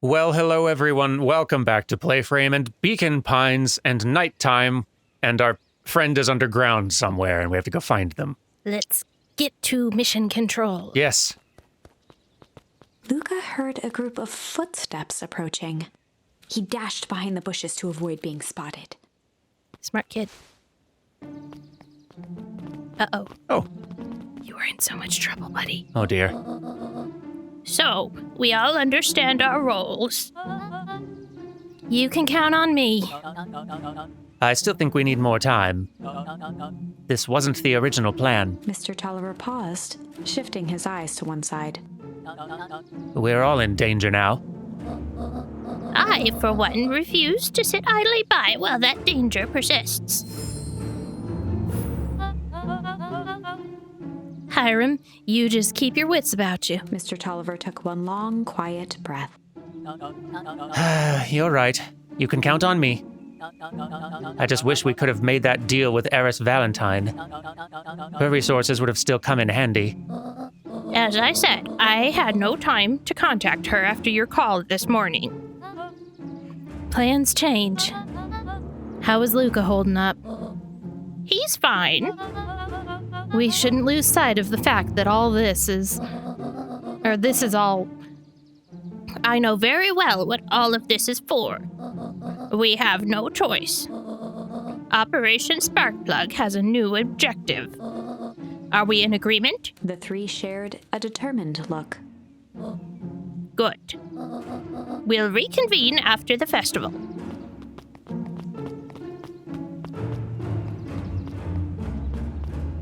Well, hello everyone. Welcome back to PlayFrame and Beacon Pines and nighttime, and our friend is underground somewhere and we have to go find them. Let's get to mission control. Yes. Luca heard a group of footsteps approaching. He dashed behind the bushes to avoid being spotted. Smart kid. Uh-oh. Oh. You are in so much trouble, buddy. Oh dear. So, we all understand our roles. You can count on me. I still think we need more time. This wasn't the original plan. Mr. Tolliver paused, shifting his eyes to one side. We're all in danger now. I, for one, refuse to sit idly by while that danger persists. Hiram, you just keep your wits about you. Mr. Tolliver took one long, quiet breath. You're right. You can count on me. I just wish we could have made that deal with Eris Valentine. Her resources would have still come in handy. As I said, I had no time to contact her after your call this morning. Plans change. How is Luca holding up? He's fine. We shouldn't lose sight of the fact that this is all... I know very well what all of this is for. We have no choice. Operation Sparkplug has a new objective. Are we in agreement? The three shared a determined look. Good. We'll reconvene after the festival.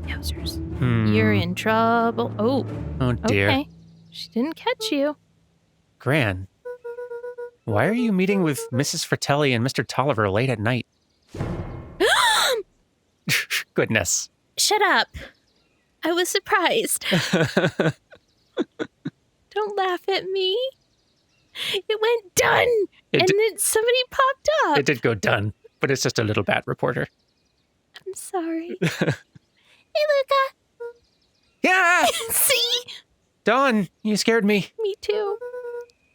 Yowzers. You're in trouble. Oh. Oh dear. Okay. She didn't catch you. Gran, why are you meeting with Mrs. Fratelli and Mr. Tolliver late at night? Goodness. Shut up. I was surprised. Don't laugh at me. It went done. Then somebody popped up. It did go done, but it's just a little bat reporter. I'm sorry. Hey, Luca. Yeah! See? Dawn, you scared me. Me too.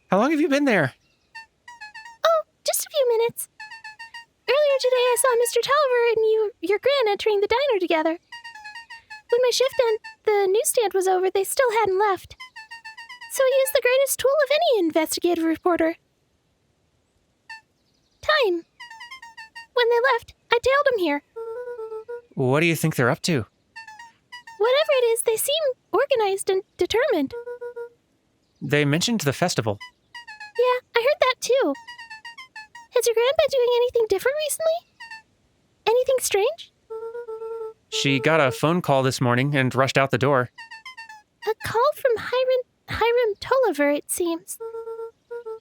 How long have you been there? Oh, just a few minutes. Earlier today I saw Mr. Tolliver and your Gran entering the diner together. When my shift and the newsstand was over, they still hadn't left. So I used the greatest tool of any investigative reporter. Time. When they left, I tailed them here. What do you think they're up to? Whatever it is, they seem organized and determined. They mentioned the festival. Yeah, I heard that too. Has your grandpa doing anything different recently? Anything strange? She got a phone call this morning and rushed out the door. A call from Hiram Tolliver, it seems.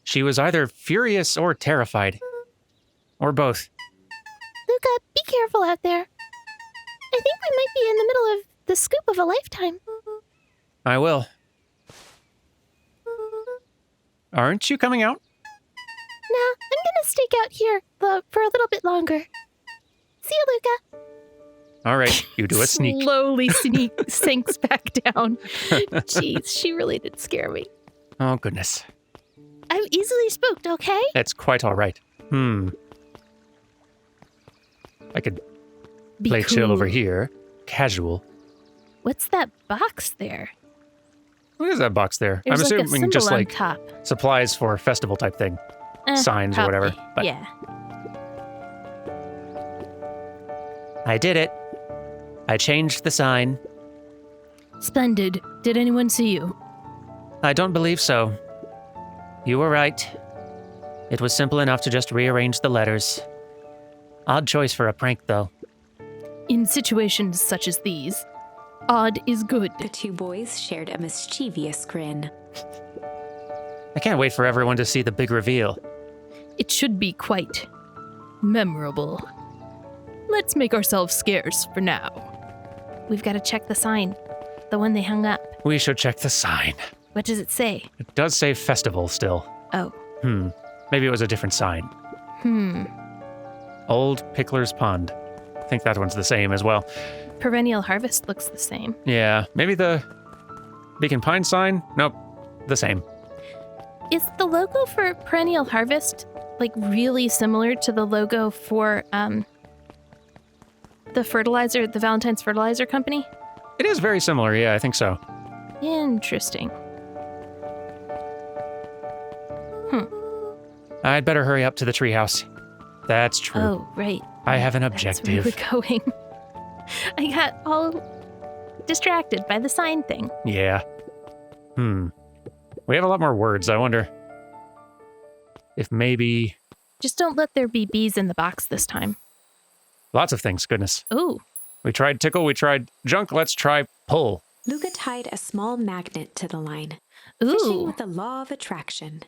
She was either furious or terrified. Or both. Luca, be careful out there. I think we might be in the middle of the scoop of a lifetime. I will. Aren't you coming out? Nah, I'm gonna stake out here for a little bit longer. See you, Luca. All right, you do a sneak. Slowly sinks back down. Jeez, she really did scare me. Oh, goodness. I'm easily spooked, okay? That's quite all right. I could play chill over here. Casual. What's that box there? What is that box there? There's I'm like a assuming just symbol on like top. supplies for festival type thing. Signs probably. or whatever. But Yeah. I did it. I changed the sign. Splendid. Did anyone see you? I don't believe so. You were right. It was simple enough to just rearrange the letters. Odd choice for a prank, though. In situations such as these, odd is good. The two boys shared a mischievous grin. I can't wait for everyone to see the big reveal. It should be quite memorable. Let's make ourselves scarce for now. We've got to check the sign. The one they hung up. We should check the sign. What does it say? It does say festival still. Oh. Maybe it was a different sign. Old Pickler's Pond. I think that one's the same as well. Perennial Harvest looks the same. Yeah, maybe the Beacon Pine sign? Nope, the same. Is the logo for Perennial Harvest, like, really similar to the logo for, the Valentine's Fertilizer Company? It is very similar, yeah, I think so. Interesting. I'd better hurry up to the treehouse. That's true. Oh, right. I have an That's where objective. we're going. I got all distracted by the sign thing. Yeah. We have a lot more words. I wonder if maybe... Just don't let there be bees in the box this time. Lots of things, goodness. Ooh. We tried tickle, we tried junk, let's try pull. Luca tied a small magnet to the line, fishing Ooh. with the law of attraction.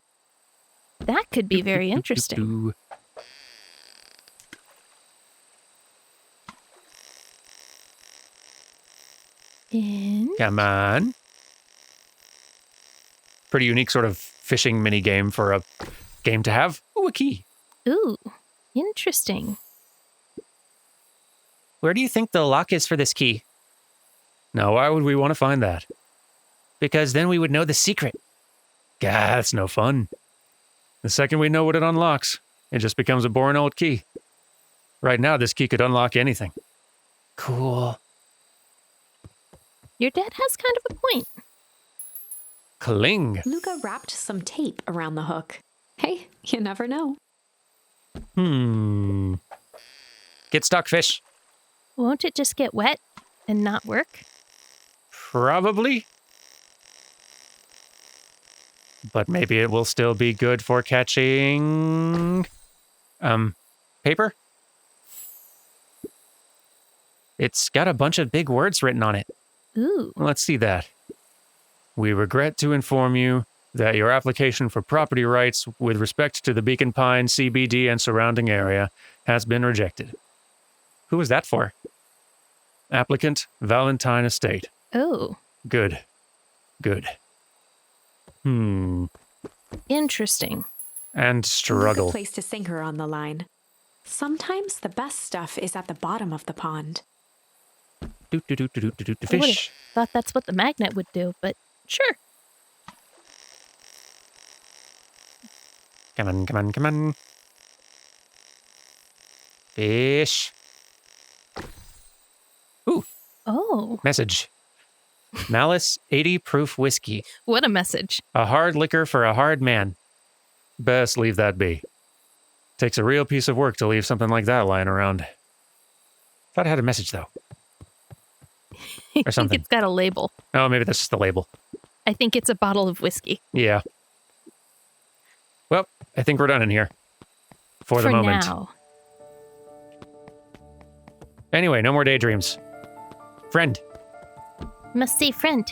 That could be very interesting. Come on. Pretty unique sort of fishing mini game for a game to have. Ooh, a key. Ooh, interesting. Where do you think the lock is for this key? Now, why would we want to find that? Because then we would know the secret. Gah, that's no fun. The second we know what it unlocks, it just becomes a boring old key. Right now, this key could unlock anything. Cool. Your dad has kind of a point. Cling. Luca wrapped some tape around the hook. Hey, you never know. Get stuck, fish. Won't it just get wet and not work? Probably. But maybe it will still be good for catching... paper? It's got a bunch of big words written on it. Ooh. Let's see that. We regret to inform you that your application for property rights with respect to the Beacon Pine, CBD, and surrounding area has been rejected. Who was that for? Applicant, Valentine Estate. Oh. Good. Good. Interesting. And struggle. Luca placed a sinker on the line. Sometimes the best stuff is at the bottom of the pond. I would have Fish. thought that's what the magnet would do, but sure. Come on, come on, come on. Fish. Ooh, Oh, message. Malice 80 proof whiskey. what a message. A hard liquor for a hard man. Best leave that be. Takes a real piece of work to leave something like that lying around. Thought it had a message, though. I something. think it's got a label. Oh, maybe that's just the label. I think it's a bottle of whiskey. Yeah. Well, I think we're done in here. For the moment. Now. Anyway, no more daydreams. Friend. Must say friend.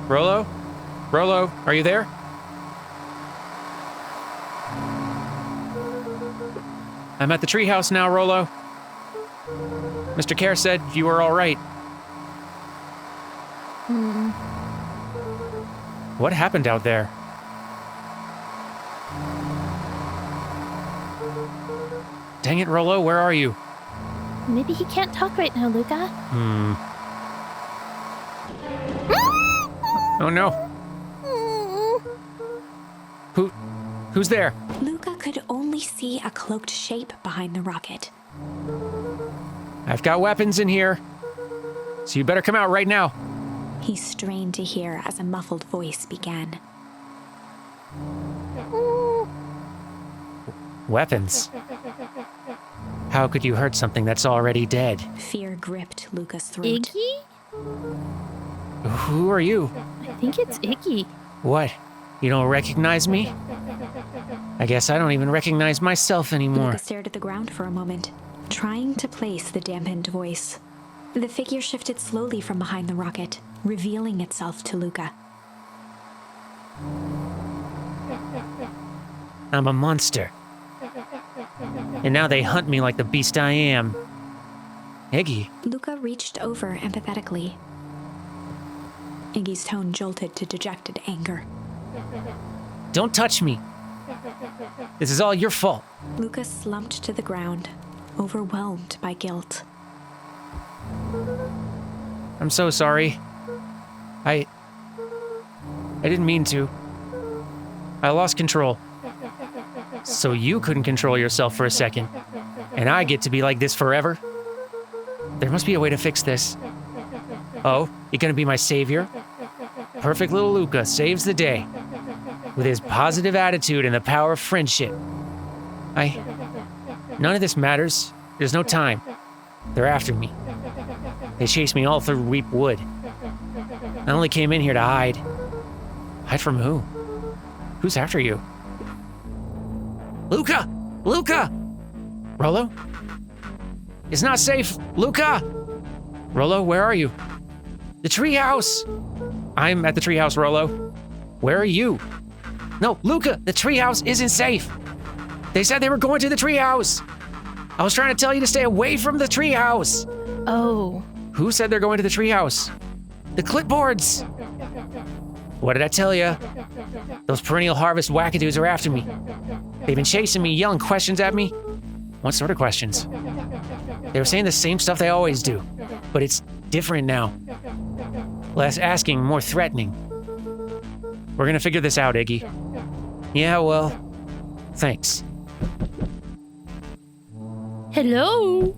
Rollo? Rollo, are you there? I'm at the treehouse now, Rollo. Mr. Kerr said you were all right. What happened out there? Dang it, Rollo, where are you? Maybe he can't talk right now, Luca. Oh no. Who's there? Luca could only see a cloaked shape behind the rocket. I've got weapons in here. So you better come out right now. He strained to hear as a muffled voice began. Weapons? How could you hurt something that's already dead? Fear gripped Luca's throat. Iggy? Who are you? I think it's Iggy. What? You don't recognize me? I guess I don't even recognize myself anymore. Luca stared at the ground for a moment, trying to place the dampened voice. The figure shifted slowly from behind the rocket, revealing itself to Luca. I'm a monster. And now they hunt me like the beast I am. Iggy. Luca reached over empathetically. Iggy's tone jolted to dejected anger. Don't touch me. This is all your fault. Luca slumped to the ground, overwhelmed by guilt. I'm so sorry. I didn't mean to. I lost control. So you couldn't control yourself for a second, and I get to be like this forever? There must be a way to fix this. Oh, you're gonna be my savior? Perfect little Luca saves the day with his positive attitude and the power of friendship. None of this matters. There's no time. They're after me. They chased me all through Weep Wood. I only came in here to hide. Hide from who? Who's after you? Luca! Luca! Rollo? It's not safe! Luca! Rollo, where are you? The treehouse! I'm at the treehouse, Rollo. Where are you? No, Luca, the treehouse isn't safe. They said they were going to the treehouse. I was trying to tell you to stay away from the treehouse. Oh. Who said they're going to the treehouse? The Clipboards. What did I tell you? Those perennial harvest wackadoos are after me. They've been chasing me, yelling questions at me. What sort of questions? They were saying the same stuff they always do, but it's different now. Less asking, more threatening. We're gonna figure this out, Iggy. Yeah, well, thanks. Hello?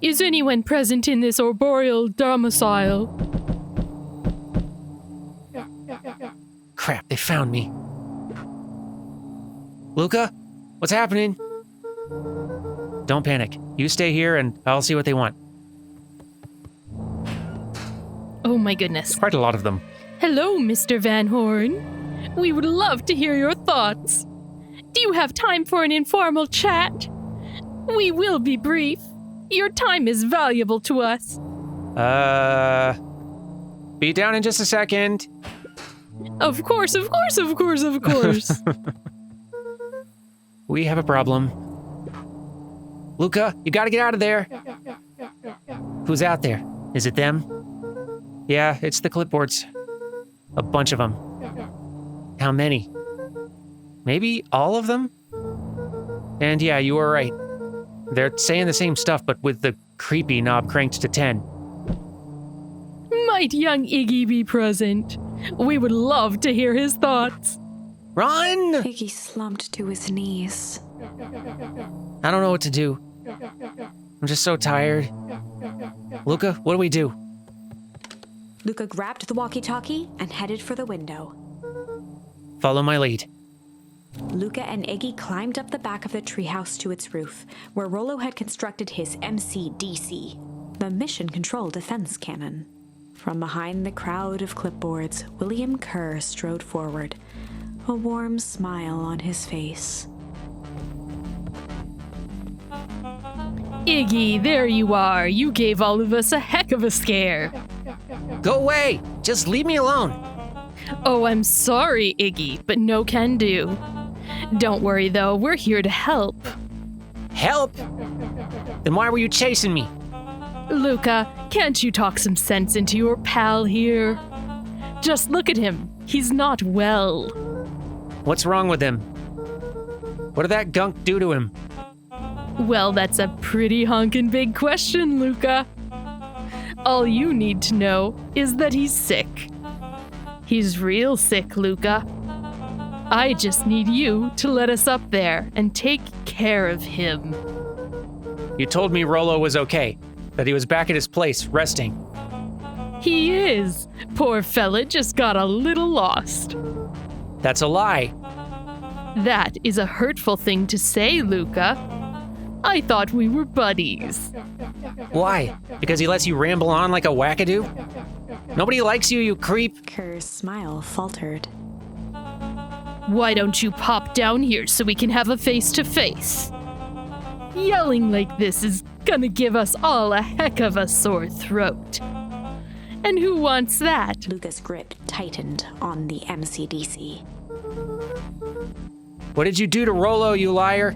Is anyone present in this arboreal domicile? Crap, they found me. Luca, what's happening? Don't panic. You stay here and I'll see what they want. Oh my goodness. Quite a lot of them. Hello, Mr. Van Horn. We would love to hear your thoughts. Do you have time for an informal chat? We will be brief. Your time is valuable to us. Be down in just a second. Of course. We have a problem. Luca, you gotta get out of there. Who's out there? Is it them? Yeah, it's the Clipboards. A bunch of them. How many? Maybe all of them? And yeah, you were right. They're saying the same stuff, but with the creepy knob cranked to 10. Might young Iggy be present? We would love to hear his thoughts. Run! Iggy slumped to his knees. I don't know what to do. I'm just so tired. Luca, what do we do? Luca grabbed the walkie-talkie and headed for the window. Follow my lead. Luca and Iggy climbed up the back of the treehouse to its roof, where Rollo had constructed his MCDC, the Mission Control Defense Cannon. From behind the crowd of clipboards, William Kerr strode forward, a warm smile on his face. Iggy, there you are. You gave all of us a heck of a scare. Go away! Just leave me alone! Oh, I'm sorry, Iggy, but no can do. Don't worry, though. We're here to help. Help? Then why were you chasing me? Luca, can't you talk some sense into your pal here? Just look at him. He's not well. What's wrong with him? What did that gunk do to him? Well, that's a pretty honkin' big question, Luca. All you need to know is that he's sick. He's real sick, Luca. I just need you to let us up there and take care of him. You told me Rollo was okay, that he was back at his place, resting. He is. Poor fella just got a little lost. That's a lie. That is a hurtful thing to say, Luca. I thought we were buddies. Why? Because he lets you ramble on like a wackadoo? Nobody likes you, you creep. Kerr's smile faltered. Why don't you pop down here so we can have a face-to-face? Yelling like this is gonna give us all a heck of a sore throat. And who wants that? Luca's grip tightened on the MCDC. What did you do to Rollo, you liar?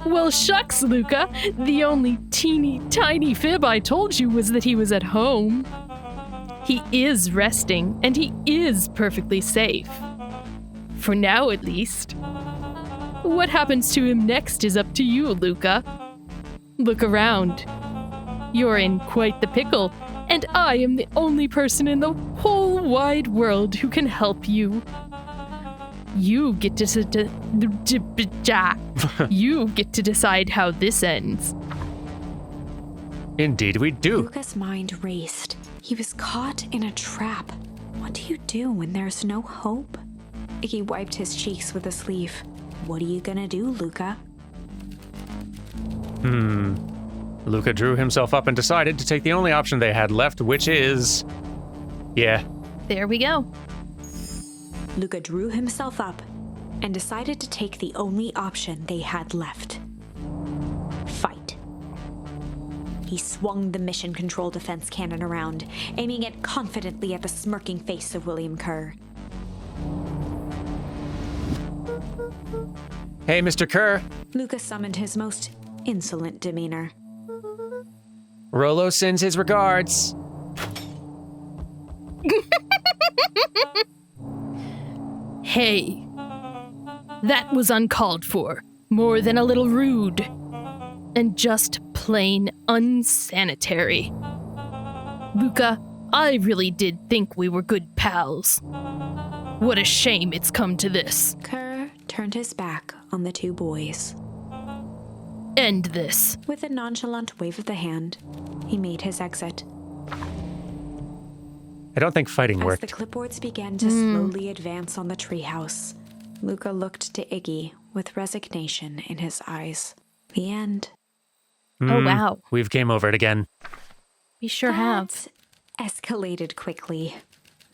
Well, shucks, Luca. The only teeny tiny fib I told you was that he was at home. He is resting, and he is perfectly safe. For now, at least. What happens to him next is up to you, Luca. Look around. You're in quite the pickle, And I am the only person in the whole wide world who can help you. You get to you get to decide how this ends. Indeed we do. Luca's mind raced. He was caught in a trap. What do you do when there's no hope? Iggy wiped his cheeks with a sleeve. What are you gonna do, Luca? Luca drew himself up and decided to take the only option they had left, which is... Yeah. There we go. Luca drew himself up and decided to take the only option they had left. Fight. He swung the mission control defense cannon around, aiming it confidently at the smirking face of William Kerr. Hey, Mr. Kerr. Luca summoned his most insolent demeanor. Rollo sends his regards. Hey, that was uncalled for, more than a little rude, and just plain unsanitary. Luca, I really did think we were good pals. What a shame it's come to this. Kerr turned his back on the two boys. End this. With a nonchalant wave of the hand, he made his exit. I don't think fighting As worked. the clipboards began to slowly advance on the treehouse, Luca looked to Iggy with resignation in his eyes. The end. Oh, wow. We've game over it again. We sure have. That escalated quickly.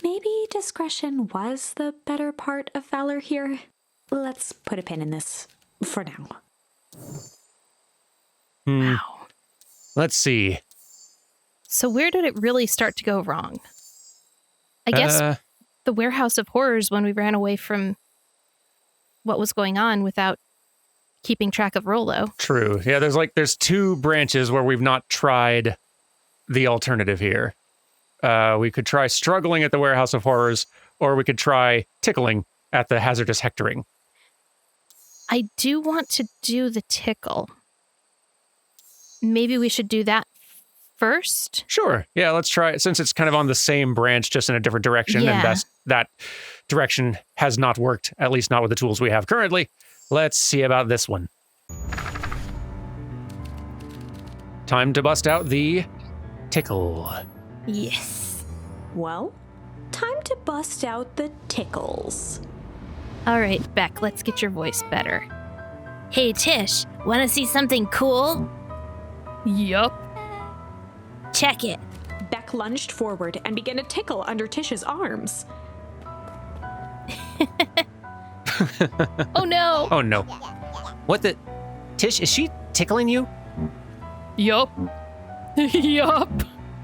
Maybe discretion was the better part of valor here. Let's put a pin in this for now. Wow. Let's see. So where did it really start to go wrong? I guess the Warehouse of Horrors, when we ran away from what was going on without keeping track of Rollo. True. Yeah, there's two branches where we've not tried the alternative here. We could try struggling at the Warehouse of Horrors, or we could try tickling at the hazardous hectoring. I do want to do the tickle. Maybe we should do that first? Sure. Yeah, let's try it. Since it's kind of on the same branch, just in a different direction, Yeah. and that direction has not worked, at least not with the tools we have currently. Let's see about this one. Time to bust out the tickle. Yes. Well, time to bust out the tickles. All right, Beck, let's get your voice better. Hey, Tish, want to see something cool? Yup. Check it. Beck lunged forward and began to tickle under Tish's arms. Oh, no. Oh no. What the? Tish, is she tickling you? Yup. Yup.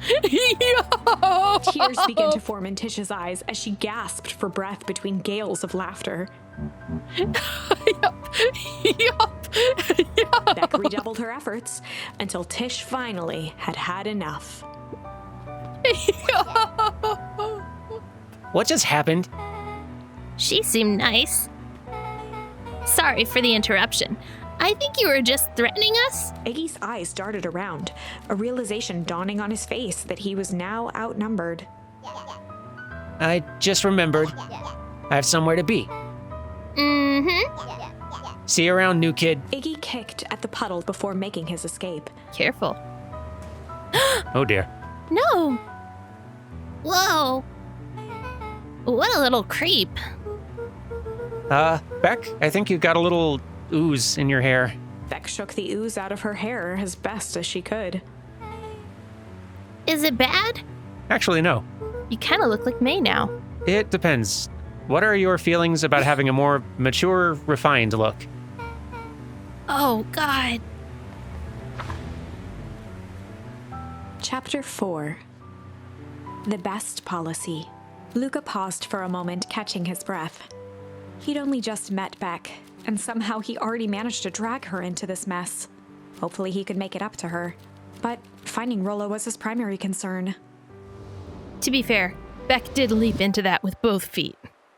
Yup. Tears began to form in Tish's eyes as she gasped for breath between gales of laughter. Yup. Yup. Yup. Beck redoubled her efforts until Tish finally had enough. What just happened? She seemed nice. Sorry for the interruption. I think you were just threatening us. Iggy's eyes darted around, a realization dawning on his face that he was now outnumbered. I just remembered. I have somewhere to be. Mm-hmm. See you around, new kid. Iggy kicked at the puddle before making his escape. Careful. Oh dear. No. Whoa. What a little creep. Beck, I think you got a little ooze in your hair. Beck shook the ooze out of her hair as best as she could. Is it bad? Actually, no. You kind of look like May now. It depends. What are your feelings about having a more mature, refined look? Oh, God. Chapter 4. The Best Policy. Luca paused for a moment, catching his breath. He'd only just met Beck, and somehow he already managed to drag her into this mess. Hopefully he could make it up to her. But finding Rollo was his primary concern. To be fair, Beck did leap into that with both feet.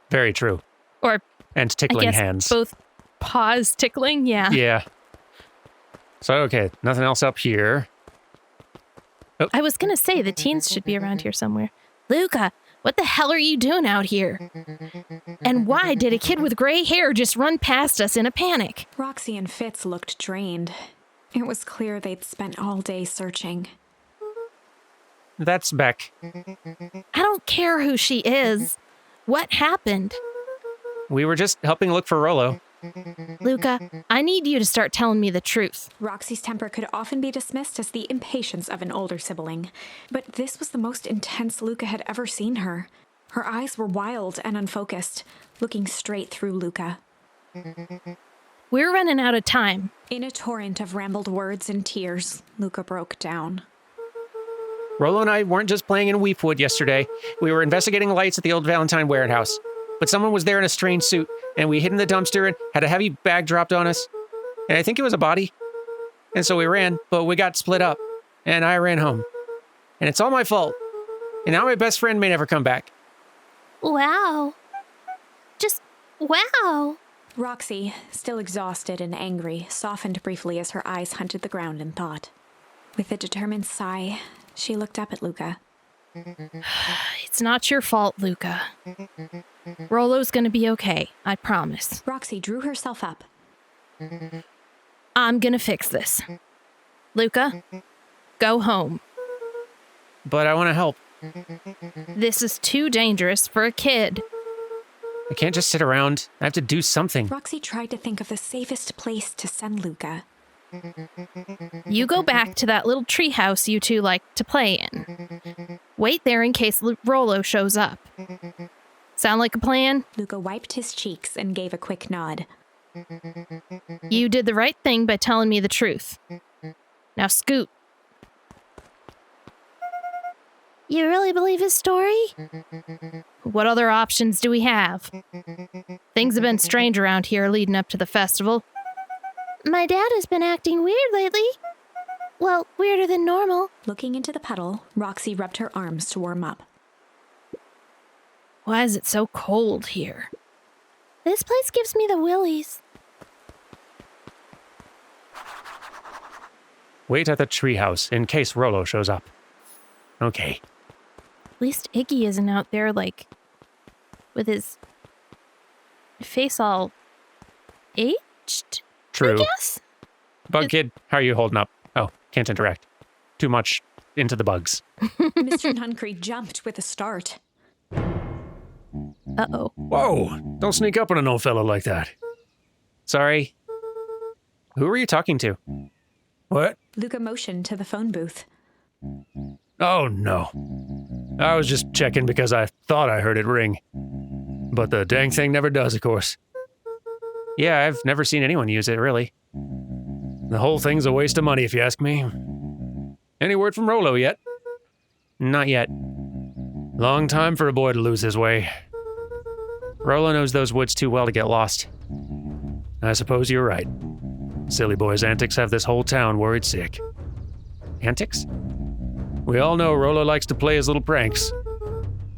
Very true. Or, And I tickling guess, hands. both paws tickling, yeah. Yeah. So, okay, nothing else up here. I was gonna say the teens should be around here somewhere. Luca, what the hell are you doing out here? And why did a kid with gray hair just run past us in a panic? Roxy and Fitz looked drained. It was clear they'd spent all day searching. That's Beck. I don't care who she is. What happened? We were just helping look for Rollo. Luca, I need you to start telling me the truth. Roxy's temper could often be dismissed as the impatience of an older sibling, but this was the most intense Luca had ever seen her. Her eyes were wild and unfocused, looking straight through Luca. We're running out of time. In a torrent of rambled words and tears, Luca broke down. Rollo and I weren't just playing in Weepwood yesterday. We were investigating lights at the old Valentine warehouse. But someone was there in a strange suit, and we hid in the dumpster and had a heavy bag dropped on us. And I think it was a body. And so we ran, but we got split up. And I ran home. And it's all my fault. And now my best friend may never come back. Wow. Just wow. Roxy, still exhausted and angry, softened briefly as her eyes hunted the ground in thought. With a determined sigh, she looked up at Luca. It's not your fault, Luca. Rollo's gonna be okay, I promise. Roxy drew herself up. I'm gonna fix this. Luca, go home. But I want to help. This is too dangerous for a kid. I can't just sit around. I have to do something. Roxy tried to think of the safest place to send Luca. You go back to that little treehouse you two like to play in. Wait there in case Rollo shows up. Sound like a plan? Luca wiped his cheeks and gave a quick nod. You did the right thing by telling me the truth. Now scoot. You really believe his story? What other options do we have? Things have been strange around here leading up to the festival. My dad has been acting weird lately. Well, weirder than normal. Looking into the puddle, Roxy rubbed her arms to warm up. Why is it so cold here? This place gives me the willies. Wait at the treehouse in case Rollo shows up. Okay. At least Iggy isn't out there, like, with his face all aged, True. I guess? Bug Kid, how are you holding up? Oh, can't interact. Too much into the bugs. Mr. Nuncree jumped with a start. Uh-oh. Whoa, don't sneak up on an old fellow like that. Sorry. Who were you talking to? What? Luca motioned to the phone booth. Oh, no. I was just checking because I thought I heard it ring. But the dang thing never does, of course. Yeah, I've never seen anyone use it, really. The whole thing's a waste of money, if you ask me. Any word from Rollo yet? Not yet. Long time for a boy to lose his way. Rollo knows those woods too well to get lost. I suppose you're right. Silly boy's antics have this whole town worried sick. Antics? We all know Rollo likes to play his little pranks.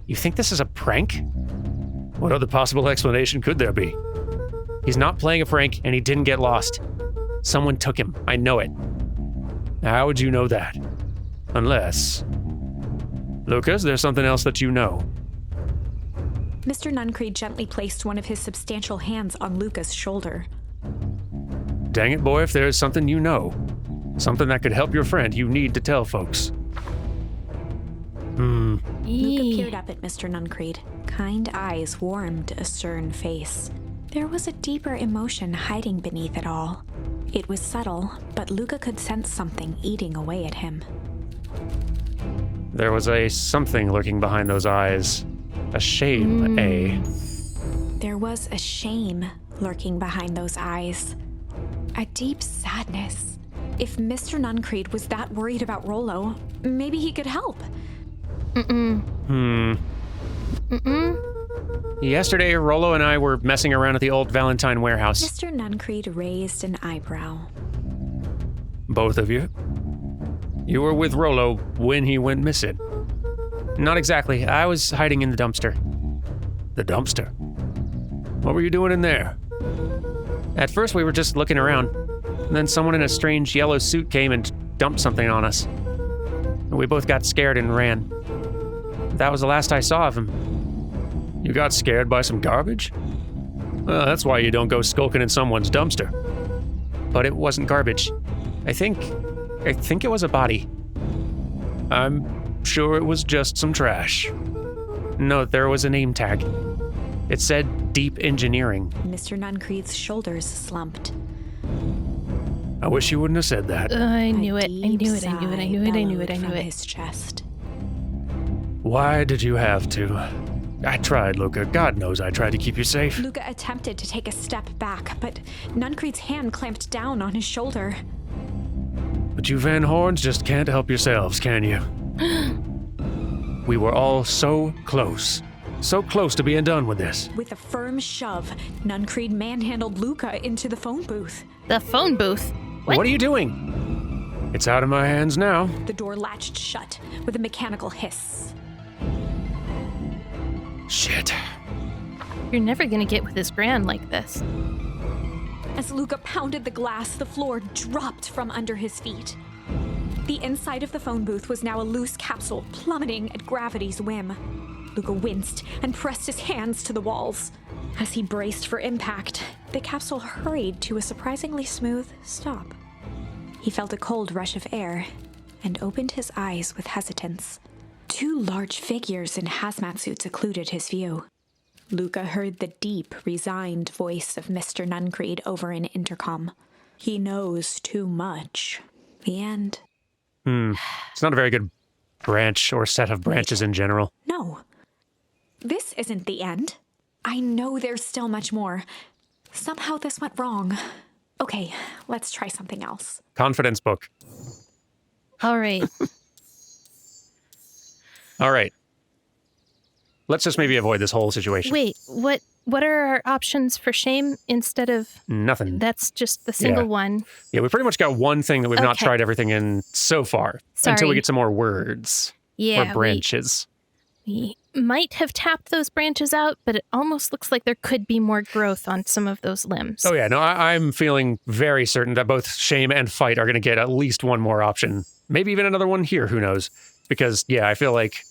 You think this is a prank? What other possible explanation could there be? He's not playing a prank, and he didn't get lost. Someone took him. I know it. How would you know that? Unless... Lucas, there's something else that you know. Mr. Nuncree gently placed one of his substantial hands on Luca's shoulder. Dang it, boy, if there's something you know. Something that could help your friend, you need to tell folks. Luca peered up at Mr. Nuncree. Kind eyes warmed a stern face. There was a deeper emotion hiding beneath it all. It was subtle, but Luca could sense something eating away at him. There was a something lurking behind those eyes. A shame, eh? There was a shame lurking behind those eyes. A deep sadness. If Mr. Nuncree was that worried about Rollo, maybe he could help. Yesterday, Rollo and I were messing around at the old Valentine warehouse. Mr. Nuncree raised an eyebrow. Both of you? You were with Rollo when he went missing? Not exactly. I was hiding in the dumpster. The dumpster? What were you doing in there? At first, we were just looking around. And then someone in a strange yellow suit came and dumped something on us. We both got scared and ran. That was the last I saw of him. You got scared by some garbage? Well, that's why you don't go skulking in someone's dumpster. But it wasn't garbage. I think it was a body. I'm sure it was just some trash. No, there was a name tag. It said Deep Engineering. Mr. Nuncreed's shoulders slumped. I wish you wouldn't have said that. I knew it. I Deep knew it. I knew it. I knew it. I knew it. I sigh knew from it. his chest. Why did you have to? I tried, Luca. God knows I tried to keep you safe. Luca attempted to take a step back, but Nuncreed's hand clamped down on his shoulder. But you Van Horns just can't help yourselves, can you? We were all so close to being done with this. With a firm shove, Nuncreed manhandled Luca into the phone booth. The phone booth. What are you doing? It's out of my hands now. The door latched shut with a mechanical hiss. Shit. You're never gonna get with his grand like this. As Luca pounded the glass, the floor dropped from under his feet. The inside of the phone booth was now a loose capsule plummeting at gravity's whim. Luca winced and pressed his hands to the walls. As he braced for impact, the capsule hurried to a surprisingly smooth stop. He felt a cold rush of air and opened his eyes with hesitance. Two large figures in hazmat suits occluded his view. Luca heard the deep, resigned voice of Mr. Nuncreed over an intercom. He knows too much. The end. It's not a very good branch or set of branches in general. No. This isn't the end. I know there's still much more. Somehow this went wrong. Okay, let's try something else. Confidence book. All right. All right. Let's just maybe avoid this whole situation. Wait, what are our options for shame instead of... Nothing. That's just the single Yeah. one. Yeah, we pretty much got one thing that we've not Okay. tried everything in so far. Until Sorry. we get some more words. Yeah, Or branches. we might have tapped those branches out, but it almost looks like there could be more growth on some of those limbs. Oh yeah, no, I'm feeling very certain that both shame and fight are going to get at least one more option. Maybe even another one here, who knows? Because, yeah, I feel like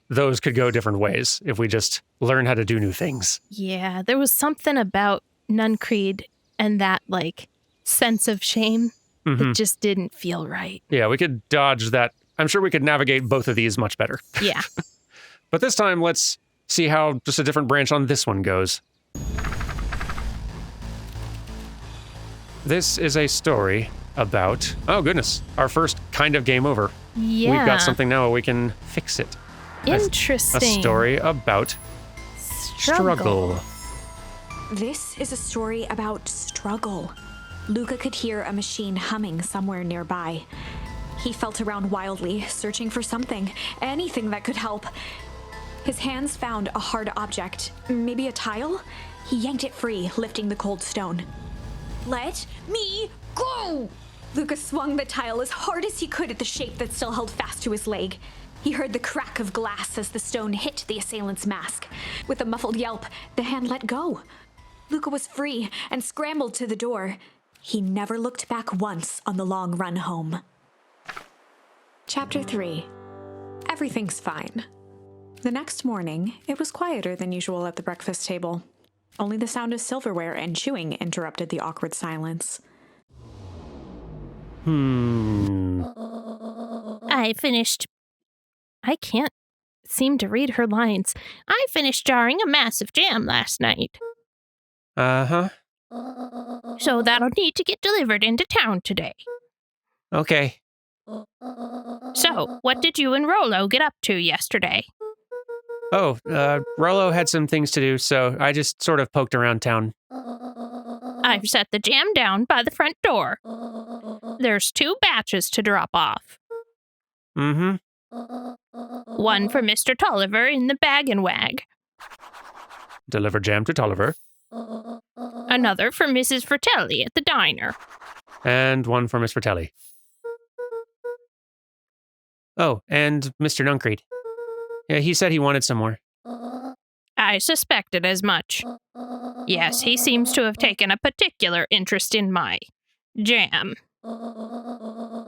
those could go different ways if we just learn how to do new things. Yeah, there was something about Nuncreed and that, like, sense of shame that just didn't feel right. Yeah, we could dodge that. I'm sure we could navigate both of these much better. Yeah. But this time, let's see how just a different branch on this one goes. This is a story about, oh goodness, our first kind of game over. Yeah. We've got something now where we can fix it. Interesting. A story about struggle. This is a story about struggle. Luca could hear a machine humming somewhere nearby. He felt around wildly, searching for something, anything that could help. His hands found a hard object, maybe a tile? He yanked it free, lifting the cold stone. Let me go! Luca swung the tile as hard as he could at the shape that still held fast to his leg. He heard the crack of glass as the stone hit the assailant's mask. With a muffled yelp, the hand let go. Luca was free and scrambled to the door. He never looked back once on the long run home. Chapter 3. Everything's fine. The next morning, it was quieter than usual at the breakfast table. Only the sound of silverware and chewing interrupted the awkward silence. I can't seem to read her lines. I finished jarring a massive jam last night. Uh-huh. So that'll need to get delivered into town today. Okay. So, what did you and Rollo get up to yesterday? Oh, Rollo had some things to do, so I just sort of poked around town. I've set the jam down by the front door. There's 2 batches to drop off. Mm-hmm. One for Mr. Tolliver in the Bag and Wag. Deliver jam to Tolliver. Another for Mrs. Fratelli at the diner. And one for Miss Fratelli. Oh, and Mr. Nuncreed. Yeah, he said he wanted some more. I suspected as much. Yes, he seems to have taken a particular interest in my jam.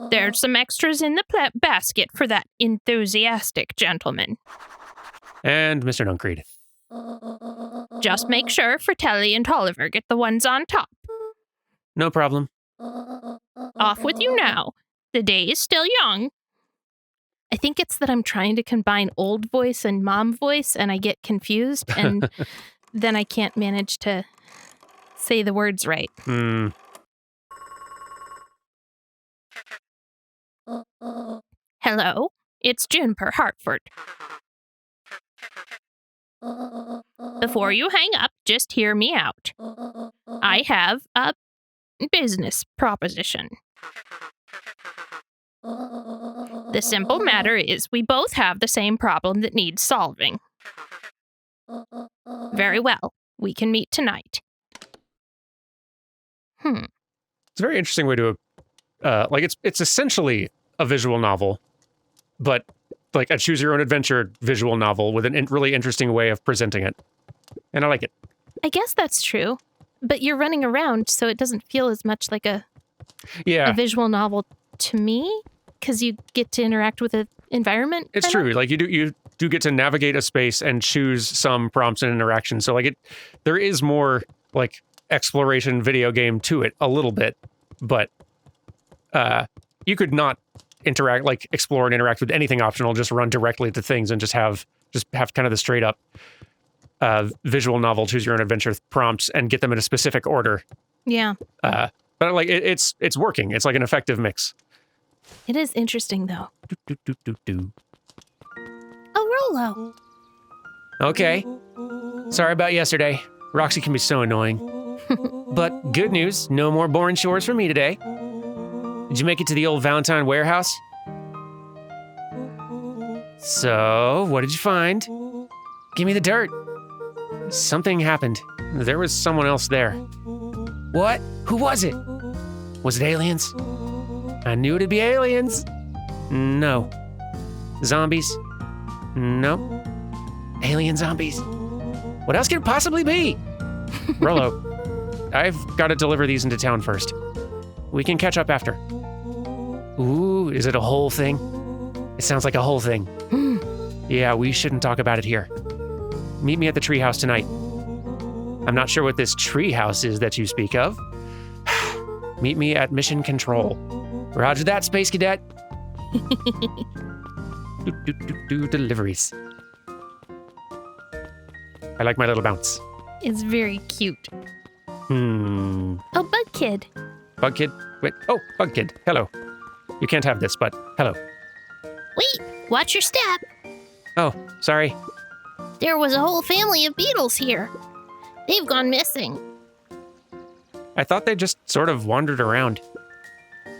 There's some extras in the basket for that enthusiastic gentleman. And Mr. Nuncreed. Just make sure Fratelli and Tolliver get the ones on top. No problem. Off with you now. The day is still young. I think it's that I'm trying to combine old voice and mom voice, and I get confused, and then I can't manage to say the words right. Hello, it's Juniper Hartford. Before you hang up, just hear me out. I have a business proposition. The simple matter is we both have the same problem that needs solving. Very well. We can meet tonight. It's a very interesting way to, it's essentially a visual novel, but like a choose-your-own-adventure visual novel with a really interesting way of presenting it. And I like it. I guess that's true. But you're running around, so it doesn't feel as much like a visual novel to me, because you get to interact with the environment. It's true. Like you do get to navigate a space and choose some prompts and interactions. So like there is more like exploration video game to it a little bit, but you could not explore and interact with anything optional, just run directly to things and just have kind of the straight up visual novel, choose your own adventure prompts and get them in a specific order. Yeah. But like it's working. It's like an effective mix. It is interesting though. Oh, Rolo. Okay. Sorry about yesterday. Roxy can be so annoying. But good news, no more boring chores for me today. Did you make it to the old Valentine warehouse? So, what did you find? Give me the dirt. Something happened. There was someone else there. What? Who was it? Was it aliens? I knew it'd be aliens. No. Zombies? No. Alien zombies? What else could it possibly be? Rolo, I've got to deliver these into town first. We can catch up after. Ooh, is it a whole thing? It sounds like a whole thing. Yeah, we shouldn't talk about it here. Meet me at the treehouse tonight. I'm not sure what this treehouse is that you speak of. Meet me at Mission Control. Roger that, Space Cadet. Deliveries. I like my little bounce. It's very cute. Oh, Bug Kid. Bug Kid? Wait. Oh, Bug Kid. Hello. You can't have this, but hello. Wait, watch your step. Oh, sorry. There was a whole family of beetles here. They've gone missing. I thought they just sort of wandered around.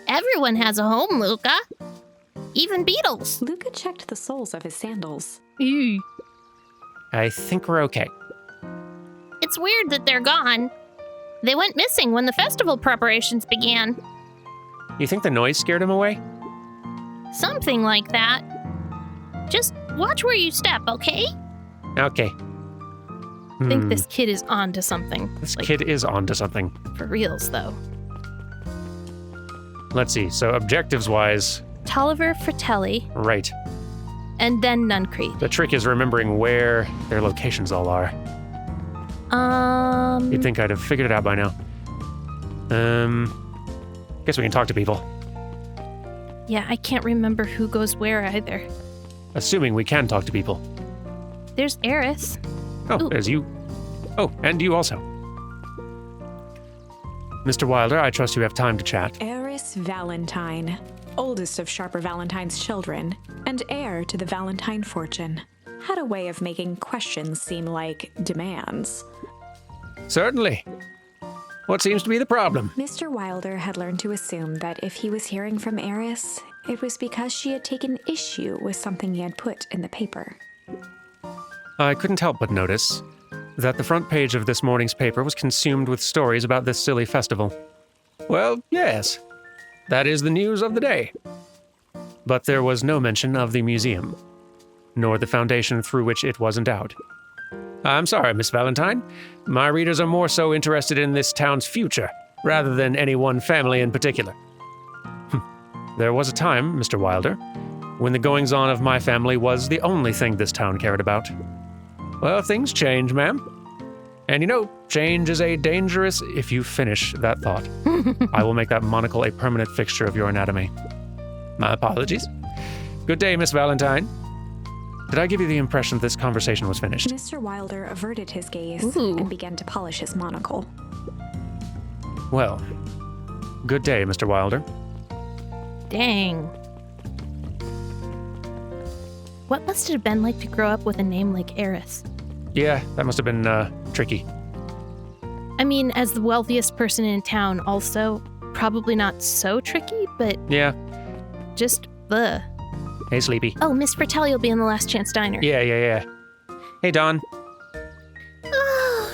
Everyone has a home, Luca. Even beetles. Luca checked the soles of his sandals. Ew. I think we're okay. It's weird that they're gone. They went missing when the festival preparations began. You think the noise scared him away? Something like that. Just watch where you step, okay? Okay. I think this kid is onto something. This kid is onto something. For reals, though. Let's see. So objectives-wise... Tolliver, Fratelli. Right. And then Nuncreed. The trick is remembering where their locations all are. You'd think I'd have figured it out by now. Guess we can talk to people. Yeah, I can't remember who goes where either. Assuming we can talk to people. There's Eris. Oh, Ooh. there's you. Oh, and you also. Mr. Wilder, I trust you have time to chat. Eris Valentine, oldest of Sharper Valentine's children, and heir to the Valentine fortune, had a way of making questions seem like demands. Certainly. What seems to be the problem? Mr. Wilder had learned to assume that if he was hearing from Eris, it was because she had taken issue with something he had put in the paper. I couldn't help but notice that the front page of this morning's paper was consumed with stories about this silly festival. Well, yes, that is the news of the day. But there was no mention of the museum, nor the foundation through which it was endowed. I'm sorry, Miss Valentine. My readers are more so interested in this town's future, rather than any one family in particular. There was a time, Mr. Wilder, when the goings-on of my family was the only thing this town cared about. Well, things change, ma'am. And change is a dangerous if you finish that thought. I will make that monocle a permanent fixture of your anatomy. My apologies. Good day, Miss Valentine. Did I give you the impression that this conversation was finished? Mr. Wilder averted his gaze Ooh. and began to polish his monocle. Well, good day, Mr. Wilder. Dang. What must it have been like to grow up with a name like Eris? Yeah, that must have been, tricky. I mean, as the wealthiest person in town, also probably not so tricky, but Yeah. just the. Hey, Sleepy. Oh, Miss Fratelli will be in the Last Chance Diner. Yeah. Hey, Don. Oh.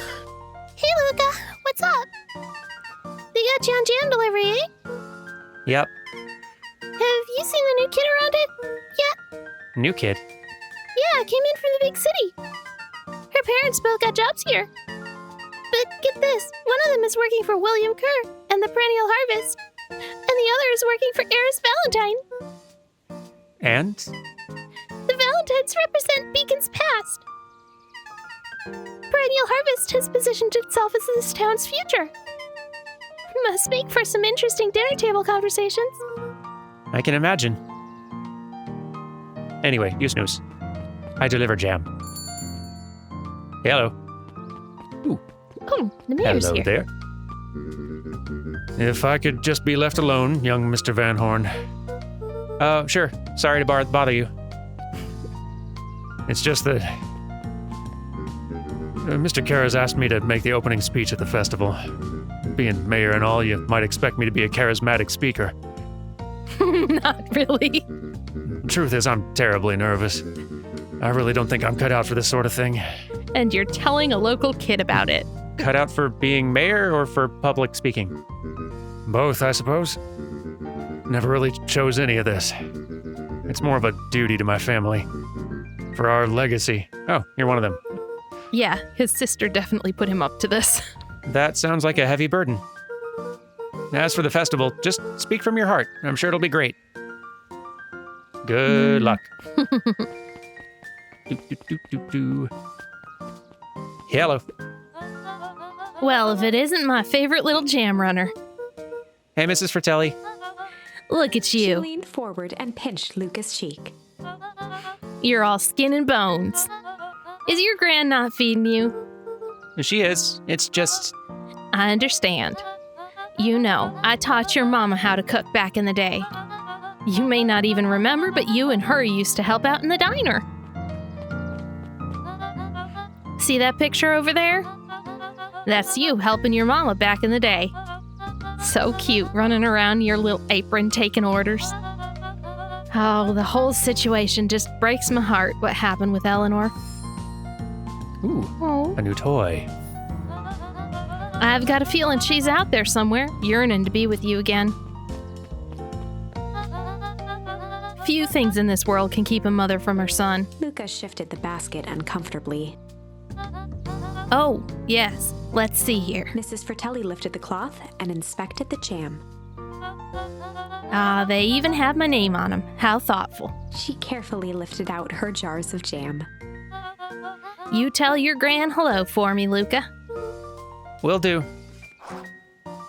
Hey, Luca. What's up? They got you on jam delivery, eh? Yep. Have you seen the new kid around it yet? New kid. Yeah, came in from the big city. Her parents both got jobs here. But get this, one of them is working for William Kerr and the Perennial Harvest, and the other is working for Eris Valentine. And? The Valentines represent Beacon's past. Perennial Harvest has positioned itself as this town's future. Must make for some interesting dinner table conversations. I can imagine. Anyway, you snooze. I deliver jam. Hello. Oh, the mayor's Hello here. there. If I could just be left alone, young Mr. Van Horn. Sure. Sorry to bother you. It's just that Mr. Kara's asked me to make the opening speech at the festival. Being mayor and all, you might expect me to be a charismatic speaker. Not really. Truth is, I'm terribly nervous. I really don't think I'm cut out for this sort of thing. And you're telling a local kid about it. Cut out for being mayor or for public speaking? Both, I suppose. Never really chose any of this. It's more of a duty to my family. For our legacy. Oh, you're one of them. Yeah, his sister definitely put him up to this. That sounds like a heavy burden. As for the festival, just speak from your heart. I'm sure it'll be great. Good luck. Do. Hello. Well, if it isn't my favorite little jam runner. Hey, Mrs. Fratelli. Look at She you. leaned forward and pinched Luca's cheek. You're all skin and bones. Is your gran not feeding you? She is. It's just... I understand. You know, I taught your mama how to cook back in the day. You may not even remember, but you and her used to help out in the diner. See that picture over there? That's you helping your mama back in the day. So cute, running around in your little apron taking orders. Oh, the whole situation just breaks my heart, what happened with Eleanor. Ooh, Oh. a new toy. I've got a feeling she's out there somewhere, yearning to be with you again. Few things in this world can keep a mother from her son. Luca shifted the basket uncomfortably. Oh, yes. Let's see here. Mrs. Fratelli lifted the cloth and inspected the jam. Ah, they even have my name on them. How thoughtful. She carefully lifted out her jars of jam. You tell your gran hello for me, Luca. Will do.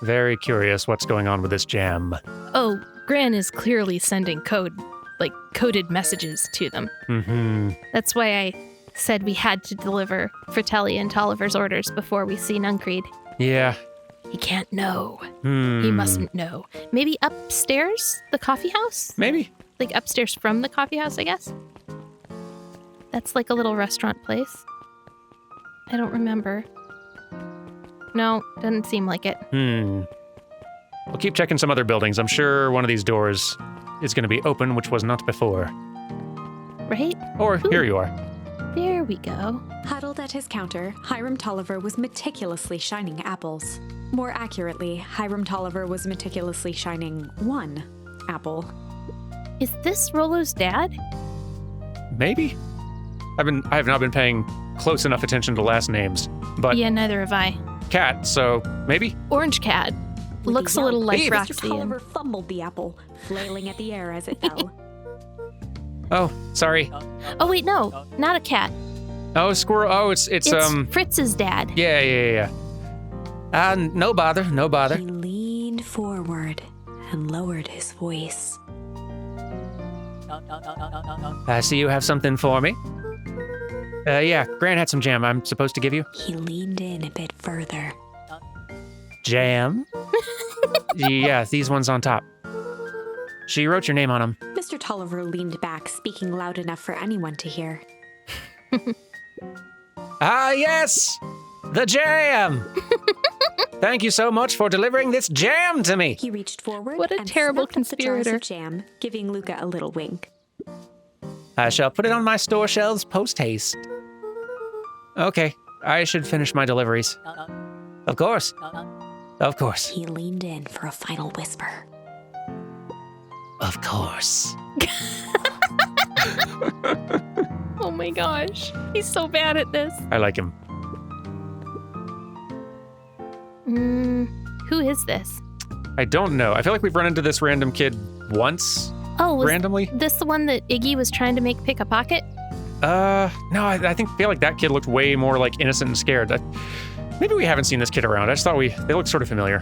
Very curious what's going on with this jam. Oh, Gran is clearly sending coded messages to them. Mm-hmm. That's why I said we had to deliver Fratelli and Tolliver's orders before we see Nuncreed. Yeah. He can't know. Hmm. He mustn't know. Maybe upstairs, the coffee house? Maybe. Like upstairs from the coffee house, I guess? That's like a little restaurant place. I don't remember. No, doesn't seem like it. We'll keep checking some other buildings. I'm sure one of these doors is going to be open, which was not before. Right? Or Ooh. here you are. There we go. Huddled at his counter, Hiram Tolliver was meticulously shining apples. More accurately, Hiram Tolliver was meticulously shining one apple. Is this Rollo's dad? Maybe. I have not been paying close enough attention to last names, but Yeah, neither have I. cat, so maybe? Orange Cat. With Looks a yelp, little like Eve. Mr. Roxy. Tolliver fumbled the apple, flailing at the air as it fell. Oh, sorry. Oh wait, no, not a cat. Oh, squirrel. Oh, it's It's Fritz's dad. Yeah. No bother. He leaned forward and lowered his voice. I see you have something for me. Yeah, Gran had some jam I'm supposed to give you. He leaned in a bit further. Jam? Yeah, these ones on top. She wrote your name on them. Mr. Tolliver leaned back, speaking loud enough for anyone to hear. Ah, yes! The jam! Thank you so much for delivering this jam to me. He reached forward What a and terrible snuffed up the jars conspirator. of jam, giving Luca a little wink. I shall put it on my store shelves post-haste. Okay, I should finish my deliveries. Of course. Of course. He leaned in for a final whisper. Of course. Oh my gosh, he's so bad at this. I like him. Who is this? I don't know. I feel like we've run into this random kid once, Oh, was randomly. this the one that Iggy was trying to make pick a pocket? No, I feel like that kid looked way more like innocent and scared. Maybe we haven't seen this kid around. I just thought they looked sort of familiar.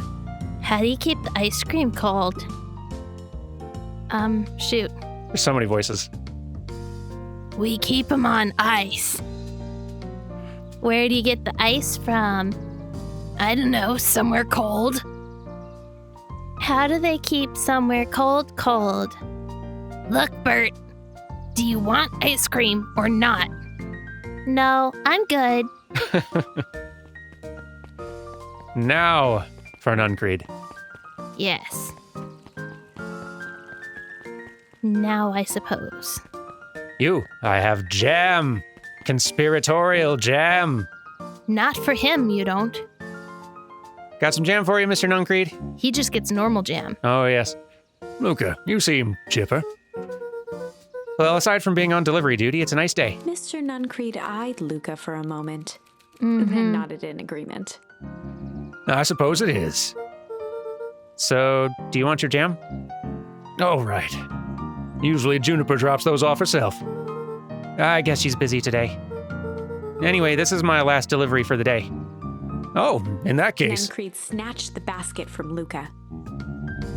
How do you keep the ice cream cold? Shoot. There's so many voices. We keep them on ice. Where do you get the ice from? I don't know, somewhere cold. How do they keep somewhere cold? Look, Bert, do you want ice cream or not? No, I'm good. Now for an uncreed. Yes. Now I suppose. I have jam. Conspiratorial jam. Not for him, you don't. Got some jam for you, Mr. Nuncreed? He just gets normal jam. Oh, yes. Luca, you seem chipper. Well, aside from being on delivery duty, it's a nice day. Mr. Nuncreed eyed Luca for a moment, Mm-hmm. then nodded in agreement. I suppose it is. So, do you want your jam? Oh, right. Usually Juniper drops those off herself. I guess she's busy today. Anyway, this is my last delivery for the day. Oh, in that case, Nuncreed snatched the basket from Luca.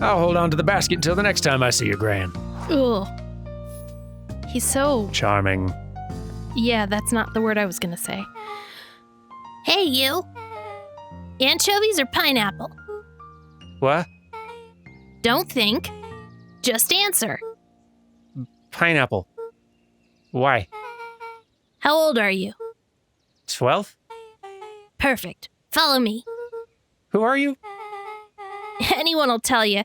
I'll hold on to the basket until the next time I see you, Gran. Ugh. He's so... Charming. Yeah, that's not the word I was gonna say. Hey, you! Anchovies or pineapple? What? Don't think. Just answer. Pineapple. Why? How old are you? 12? Perfect. Follow me. Who are you? Anyone will tell you.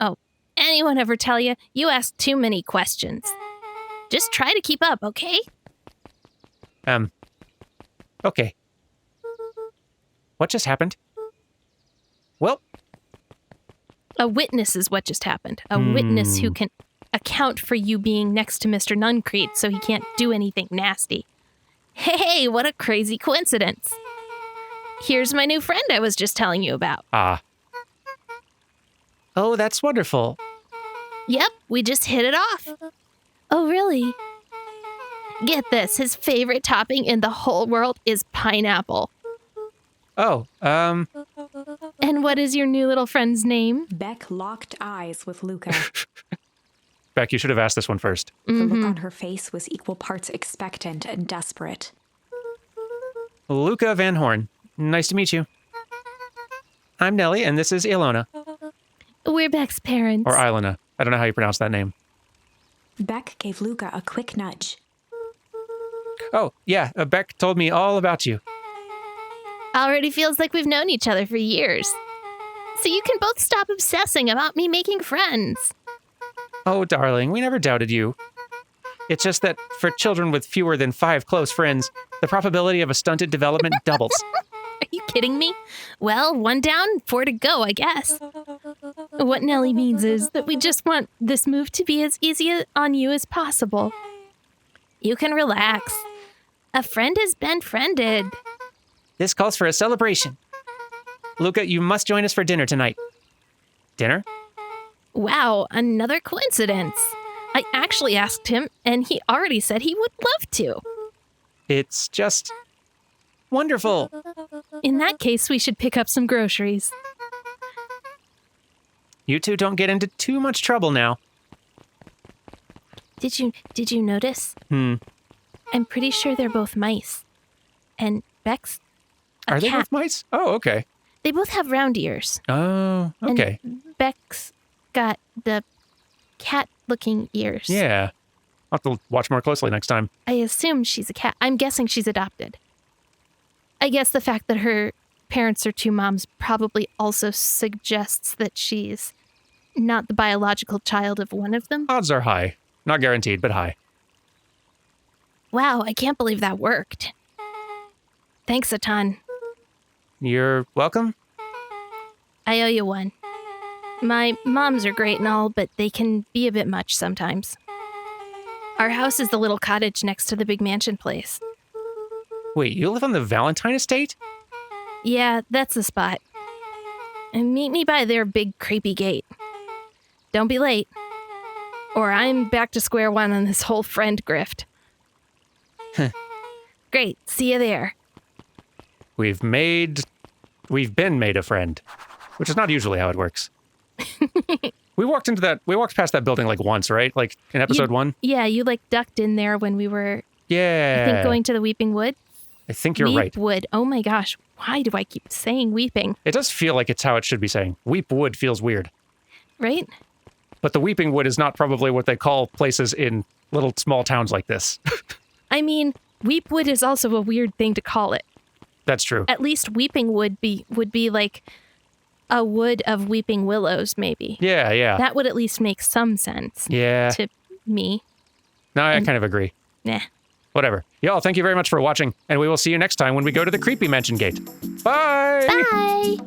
Oh, anyone ever tell you? You ask too many questions. Just try to keep up, okay? Okay. What just happened? Well, A witness is what just happened. A witness who can account for you being next to Mr. Nuncreed so he can't do anything nasty. Hey, what a crazy coincidence. Here's my new friend I was just telling you about. Oh, that's wonderful. Yep, we just hit it off. Oh, really? Get this, his favorite topping in the whole world is pineapple. Oh, And what is your new little friend's name? Beck locked eyes with Luca. Beck, you should have asked this one first. The look on her face was equal parts expectant and desperate. Luca Van Horn. Nice to meet you. I'm Nellie, and this is Ilona. We're Beck's parents. Or Ilona. I don't know how you pronounce that name. Beck gave Luca a quick nudge. Oh, yeah, Beck told me all about you. Already feels like we've known each other for years. So you can both stop obsessing about me making friends. Oh, darling, we never doubted you. It's just that for children with fewer than 5 close friends, the probability of a stunted development doubles. Are you kidding me? Well, 1 down, 4 to go, I guess. What Nellie means is that we just want this move to be as easy on you as possible. You can relax. A friend has been friended. This calls for a celebration. Luca, you must join us for dinner tonight. Dinner? Wow, another coincidence. I actually asked him, and he already said he would love to. It's just wonderful. In that case, we should pick up some groceries. You two don't get into too much trouble now. Did you notice? Hmm. I'm pretty sure they're both mice. And Beck's a Are they cat. both mice? Oh, okay. They both have round ears. Oh, okay. And Beck's got the cat-looking ears. Yeah. I'll have to watch more closely next time. I assume she's a cat. I'm guessing she's adopted. I guess the fact that her parents are two moms probably also suggests that she's not the biological child of one of them. Odds are high. Not guaranteed, but high. Wow, I can't believe that worked. Thanks a ton. You're welcome? I owe you one. My moms are great and all, but they can be a bit much sometimes. Our house is the little cottage next to the big mansion place. Wait, you live on the Valentine estate? Yeah, that's the spot. And meet me by their big creepy gate. Don't be late. Or I'm back to square one on this whole friend grift. Great, see you there. We've been made a friend, which is not usually how it works. We walked past that building like once, right? Like in episode 1? Yeah, you like ducked in there when we were, Yeah. I think, going to the Weeping Wood. I think you're right. Weepwood. Oh my gosh, why do I keep saying weeping? It does feel like it's how it should be saying. Weepwood feels weird. Right? But the Weeping Wood is not probably what they call places in little small towns like this. I mean, Weepwood is also a weird thing to call it. That's true. At least Weeping would be like a wood of weeping willows, maybe. Yeah. That would at least make some sense. Yeah. To me. No, I kind of agree. Nah. Whatever. Y'all, thank you very much for watching, and we will see you next time when we go to the Creepy Mansion Gate. Bye! Bye!